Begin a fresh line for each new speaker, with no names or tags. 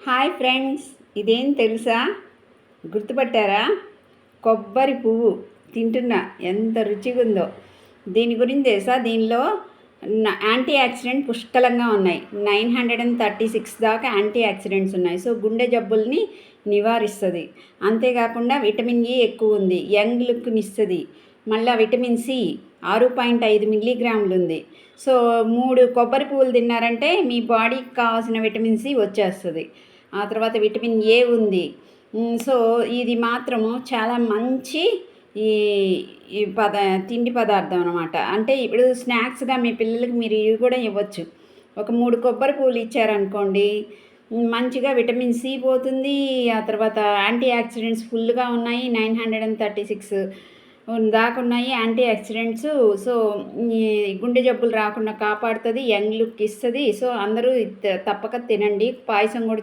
Hi friends, ఇదేం తెలుసా? గుర్తుపట్టారా? కొబ్బరి పువ్వు తింటున్నా, ఎంత రుచిగా ఉందో. దీని గురించి తెలుసా? దీనిలో యాంటీ ఆక్సిడెంట్ పుష్కలంగా ఉన్నాయి. 936 దాకా యాంటీ ఆక్సిడెంట్స్ ఉన్నాయి. సో గుండె జబ్బుల్ని నివారిస్తుంది. అంతేకాకుండా విటమిన్ ఈ ఎక్కువ ఉంది, యంగ్ లుక్ని ఇస్తుంది. మళ్ళీ విటమిన్ సి 6.5 మిల్లీగ్రాములు ఉంది. సో 3 కొబ్బరి పువ్వులు తిన్నారంటే మీ బాడీకి కావాల్సిన విటమిన్ సి వచ్చేస్తుంది. ఆ తర్వాత విటమిన్ ఏ ఉంది. సో ఇది మాత్రము చాలా మంచి ఈ ఈ తిండి పదార్థం అనమాట. అంటే ఇప్పుడు స్నాక్స్గా మీ పిల్లలకి మీరు ఇవి కూడా ఇవ్వచ్చు. ఒక 3 కొబ్బరి పువ్వులు ఇచ్చారనుకోండి, మంచిగా విటమిన్ సి పోతుంది. ఆ తర్వాత యాంటీ ఆక్సిడెంట్స్ ఫుల్గా ఉన్నాయి, 936 దాకా ఉన్నాయి యాంటీ ఆక్సిడెంట్స్. సో ఈ గుండె జబ్బులు రాకుండా కాపాడుతుంది, యంగ్ లుక్ ఇస్తుంది. సో అందరూ తప్పక తినండి. పాయసం కూడా